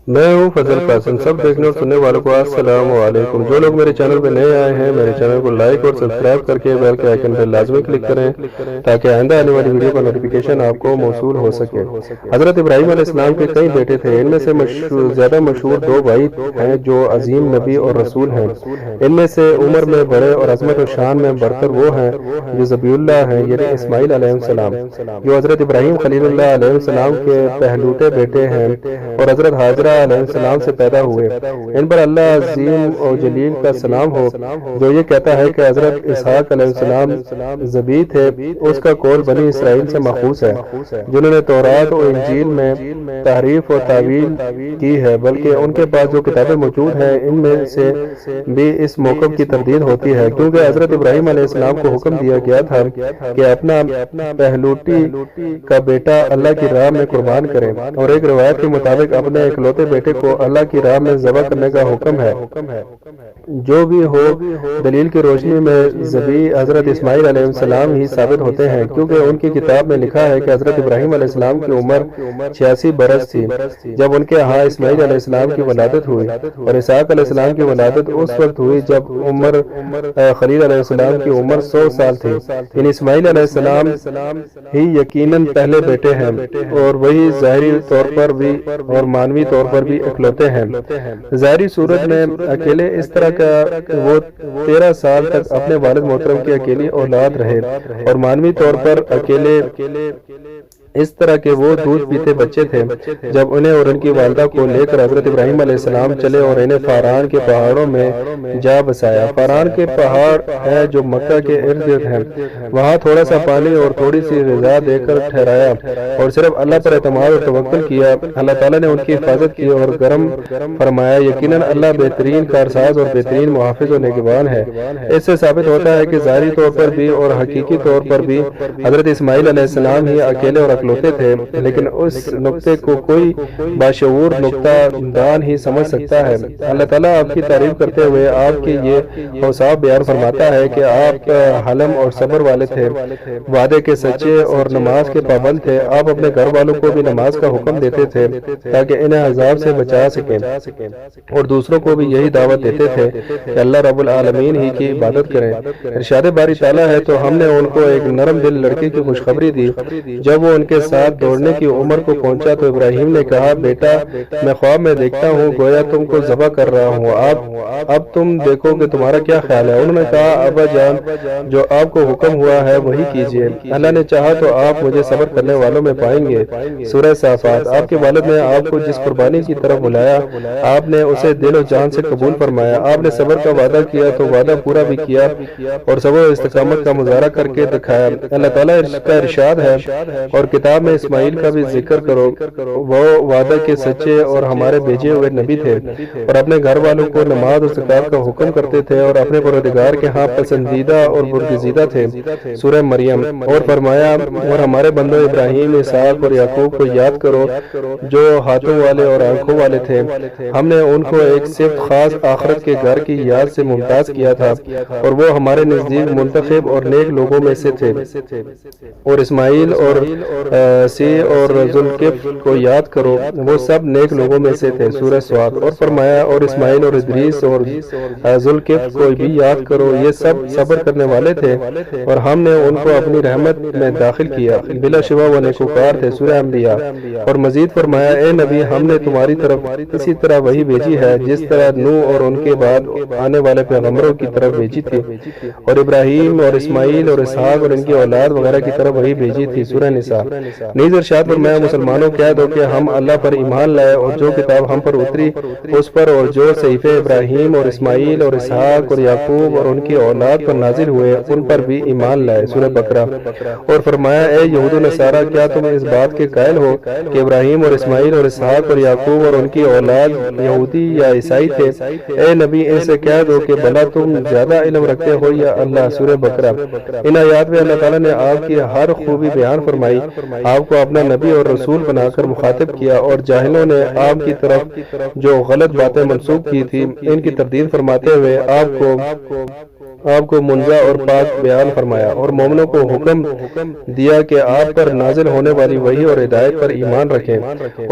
میں ہوں فضل قاسم۔ سب دیکھنے اور سننے والوں کو السلام علیکم۔ جو لوگ میرے چینل پہ نئے آئے ہیں میرے چینل کو لائک اور سبسکرائب کر کے بیل کے آئیکن پہ لازمی کلک کریں تاکہ آئندہ آنے والی ویڈیو کا نوٹیفیکیشن آپ کو موصول ہو سکے۔ حضرت ابراہیم علیہ السلام کے کئی بیٹے تھے، ان میں سے زیادہ مشہور دو بھائی ہیں جو عظیم نبی اور رسول ہیں۔ ان میں سے عمر میں بڑے اور عظمت و شان میں برتر وہ ہیں جو ذبیح اللہ ہیں، یعنی اسماعیل علیہ السلام، جو حضرت ابراہیم خلیل اللہ علیہ السلام کے پہلوٹے بیٹے ہیں اور حضرت حاجرہ علیہ السلام سے پیدا ہوئے۔ ان پر اللہ عظیم و جلیل کا سلام ہو جو یہ کہتا ہے کہ حضرت اسحاق علیہ السلام ذبیح تھے، اس کا قول بنی اسرائیل سے ماخوذ ہے جنہوں نے تورات و انجیل میں تحریف و تعویل کی ہے، بلکہ ان کے پاس جو کتابیں موجود ہیں ان میں سے بھی اس موقف کی تردید ہوتی ہے، کیونکہ حضرت ابراہیم علیہ السلام کو حکم دیا گیا تھا کہ اپنا پہلوٹی کا بیٹا اللہ کی راہ میں قربان کریں، اور ایک روایت کے مطابق اپنے اکلوتے بیٹے کو اللہ کی راہ میں ذبح کرنے کا حکم ہے۔ جو بھی ہو، دلیل کی روشنی میں ذبیح حضرت اسماعیل علیہ السلام ہی ثابت ہوتے ہیں، کیونکہ ان کی کتاب میں لکھا ہے کہ حضرت ابراہیم علیہ السلام کی عمر 86 برس تھی جب ان کے ہاں اسماعیل علیہ السلام کی ولادت ہوئی، اور اسحاق علیہ السلام کی ولادت اس وقت ہوئی جب عمر خلیل علیہ السلام کی عمر 100 سال تھی۔ یعنی اسماعیل علیہ السلام ہی یقیناً پہلے بیٹے ہیں، اور وہی ظاہری طور پر بھی اور معنوی طور پر بھی اکلوتے ہیں۔ ظاہری صورت میں اکیلے اس طرح کا وہ 13 سال تک اپنے والد محترم کی اکیلی اولاد رہے، اور معنوی طور پر اکیلے اس طرح کے وہ دودھ پیتے بچے تھے جب انہیں اور ان کی والدہ کو لے کر حضرت ابراہیم علیہ السلام چلے اور انہیں فاران کے پہاڑوں میں جا بسایا۔ فاران کے پہاڑ ہے جو مکہ کے ارد گرد ہیں، وہاں تھوڑا سا پانی اور تھوڑی سی غذا دے کر ٹھہرایا اور صرف اللہ پر اعتماد اور توکل کیا۔ اللہ تعالیٰ نے ان کی حفاظت کی اور گرم فرمایا، یقیناً اللہ بہترین کارساز اور بہترین محافظ و نگہبان ہے۔ اس سے ثابت ہوتا ہے کہ ظاہری طور پر بھی اور حقیقی طور پر بھی حضرت اسماعیل علیہ السلام ہی اکیلے اور اکلوتے تھے، لیکن اس نقطے کو کوئی باشعور نقطہ دان ہی سمجھ سکتا ہے۔ اللہ تعالیٰ آپ کی تعریف کرتے ہوئے آپ کی یہ اوصاف بیان فرماتا ہے کہ آپ حلم اور صبر والے تھے، وعدے کے سچے اور نماز کے پابند تھے۔ آپ اپنے گھر والوں کو بھی نماز کا حکم دیتے تھے تاکہ انہیں عذاب سے بچا سکیں، اور دوسروں کو بھی یہی دعوت دیتے تھے کہ اللہ رب العالمین ہی کی عبادت کریں۔ ارشاد باری تعالیٰ ہے، تو ہم نے ان کو ایک نرم دل لڑکے کی خوشخبری دی۔ جب وہ ان کے ساتھ دوڑنے کی عمر کو پہنچا تو ابراہیم نے کہا، بیٹا میں خواب میں دیکھتا ہوں گویا تم کو ذبح کر رہا ہوں، اب تم دیکھو کہ تمہارا کیا خیال ہے۔ انہوں نے کہا، ابا جان جو آپ کو حکم ہوا ہے وہی کیجیے، اللہ نے چاہا تو آپ مجھے صبر کرنے والوں میں پائیں گے۔ سورہ صافات۔ آپ کے والد نے آپ کو جس قربانی کی طرف بلایا آپ نے اسے دل و جان سے قبول فرمایا۔ آپ نے صبر کا وعدہ کیا تو وعدہ پورا بھی کیا اور صبر و استقامت کا مظاہرہ کر کے دکھایا۔ اللہ تعالیٰ کا ارشاد ہے، اور کتاب میں اسماعیل کا بھی ذکر کرو، وہ وعدہ کے سچے اور ہمارے بھیجے ہوئے نبی تھے، اور اپنے گھر والوں کو نماز اور زکات کا حکم کرتے تھے اور اپنے پروردگار کے ہاں پسندیدہ اور برگزیدہ تھے۔ سورہ مریم۔ اور فرمایا، اور ہمارے بندوں ابراہیم، اسحاق اور یعقوب کو یاد کرو جو ہاتھوں والے اور آنکھوں والے تھے، ہم نے ان کو ایک صفت خاص آخرت کے گھر کی یاد سے ممتاز کیا تھا، اور وہ ہمارے نزدیک منتخب اور نیک لوگوں میں سے تھے۔ اور اسماعیل اور سی اور ذوالکفل کو یاد کرو، وہ سب نیک لوگوں میں سے تھے۔ سورہ سواد۔ اور فرمایا، اور اسماعیل اور ادریس اور ذوالکفل کو بھی یاد کرو، یہ سب صبر کرنے والے تھے اور ہم نے ان کو اپنی رحمت میں داخل کیا، بلا شبہ وہ نیکوکار تھے۔ سورہ انبیاء۔ اور مزید فرمایا، اے نبی ہم نے تمہاری طرف اسی طرح وہی بھیجی ہے جس طرح نوح اور ان کے بعد آنے والے پیغمبروں کی طرف بھیجی تھی، اور ابراہیم اور اسماعیل اور اسحاق اور ان کی اولاد وغیرہ کی طرف وہی بھیجی تھی۔ سورہ نساء۔ نیز ارشاد فرمایا، مسلمانوں کہہ دو کہ ہم اللہ پر ایمان لائے اور جو کتاب ہم پر اتری اس پر، اور جو صحیفے ابراہیم اور اسماعیل اور اسحاق اور یعقوب اور ان کی اولاد پر نازل ہوئے ان پر بھی ایمان لائے۔ سورہ بقرہ۔ اور فرمایا، اے یہود و نصارہ کیا تم اس بات کے قائل ہو کہ ابراہیم اور اسماعیل اور اسحاق اور یعقوب اور ان کی اولاد یہودی یا عیسائی تھے؟ اے نبی ان سے کہہ دو کہ بھلا تم زیادہ علم رکھتے ہو یا اللہ۔ سورہ بقرہ۔ ان آیات میں اللہ تعالیٰ نے آپ کی ہر خوبی بیان فرمائی آپ کو اپنا نبی اور رسول بنا کر مخاطب کیا، اور جاہلوں نے آپ کی طرف جو غلط باتیں منسوخ کی تھی ان کی تردید فرماتے ہوئے آپ کو منزہ اور پاک بیان فرمایا، اور مومنوں کو حکم دیا کہ آپ پر نازل ہونے والی وحی اور ہدایت پر ایمان رکھیں۔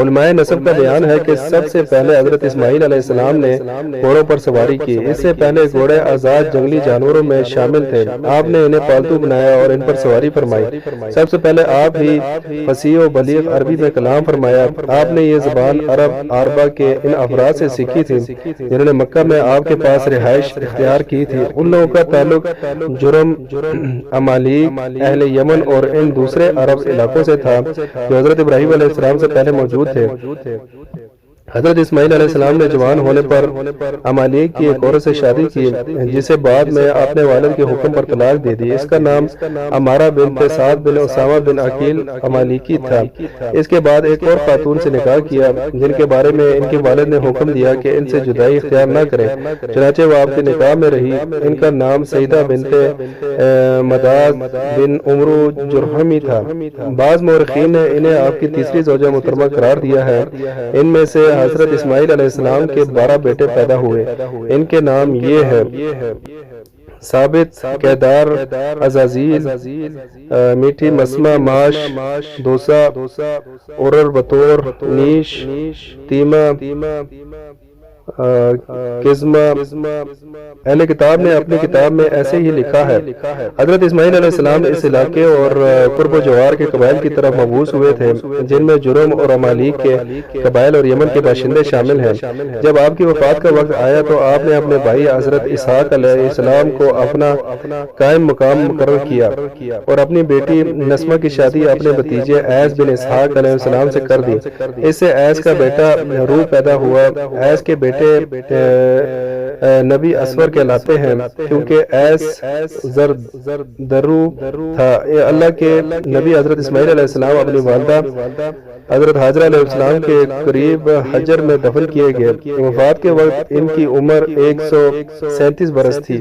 علماء نسب کا بیان ہے کہ سب سے پہلے حضرت اسماعیل علیہ السلام نے گھوڑوں پر سواری کی۔ اس سے پہلے گھوڑے آزاد جنگلی جانوروں میں شامل تھے، آپ نے انہیں پالتو بنایا اور ان پر سواری فرمائی۔ سب سے پہلے آپ ہی فصیح و بلیغ عربی میں کلام فرمایا۔ آپ نے یہ زبان عرب عربہ کے ان افراد سے سیکھی تھی جنہوں نے مکہ میں آپ کے پاس رہائش اختیار کی تھی۔ ان لوگوں کا تعلق جرم، امالیق، اہل یمن اور ان دوسرے عرب علاقوں سے تھا جو حضرت ابراہیم علیہ السلام سے پہلے موجود تھے۔ حضرت اسماعیل علیہ السلام نے جوان ہونے پر امالیق کی ایک عورت سے شادی کی جسے بعد میں اپنے والد کے حکم پر طلاق دے دی۔ اس کا نام امارہ بنت سعد بن اسامہ بن عقیل امالیقی تھا۔ اس کے بعد ایک اور خاتون سے نکاح کیا جن کے بارے میں ان کے والد نے حکم دیا کہ ان سے جدائی اختیار نہ کریں، چنانچہ وہ آپ کے نکاح میں رہی۔ ان کا نام سیدہ بنت مداز بن عمرو جرہمی تھا۔ بعض مورخین نے انہیں آپ کی تیسری زوجہ محترمہ قرار دیا ہے۔ ان میں سے حضرت اسماعیل علیہ السلام کے 12 بیٹے پیدا ہوئے۔ ان کے نام یہ ہے: ثابت، کیدار، عزازیل، میٹھی، مسمہ، ماش، دوسا، عرر، بطور، نیش، تیمہ، قزمہ۔ اہل کتاب نے اپنی کتاب میں ایسے ہی لکھا ہے۔ حضرت اسماعیل علیہ السلام اس علاقے اور قرب و جوار کے قبائل کی طرف مبعوث ہوئے تھے جن میں جرم اور امالیق کے قبائل اور یمن کے باشندے شامل ہیں۔ جب آپ کی وفات کا وقت آیا تو آپ نے اپنے بھائی حضرت اسحاق علیہ السلام کو اپنا قائم مقام مقرر کیا اور اپنی بیٹی نسمہ کی شادی اپنے بھتیجے ایس بن اسحاق علیہ السلام سے کر دی۔ اس سے ایس کا بیٹا روح پیدا ہوا۔ ایس کے بیٹے نبی اسور کہلاتے ہیں کیونکہ ایس زردرو تھا۔ اللہ کے نبی حضرت اسماعیل علیہ السلام اپنی والدہ حضرت حاجرہ علیہ السلام کے قریب حجر میں دفن کیے گئے۔ وفات کے وقت ان کی عمر 137 برس تھی۔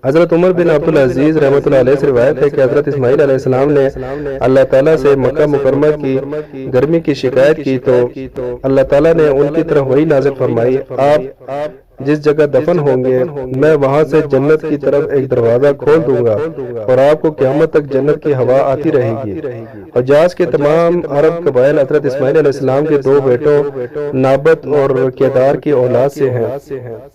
حضرت عمر بن عبدالعزیز رحمۃ اللہ علیہ سے روایت ہے کہ حضرت اسماعیل علیہ السلام نے اللہ تعالیٰ سے مکہ مکرمہ کی گرمی کی شکایت کی تو اللہ تعالیٰ نے ان کی طرف وحی نازل فرمائی: آپ جس جگہ دفن ہوں گے میں وہاں سے جنت کی طرف ایک دروازہ کھول دوں گا اور آپ کو قیامت تک جنت کی ہوا آتی رہے گی۔ حجاز کے تمام عرب قبائل حضرت اسماعیل علیہ السلام کے 2 بیٹوں نابت اور کیدار کی اولاد سے ہیں۔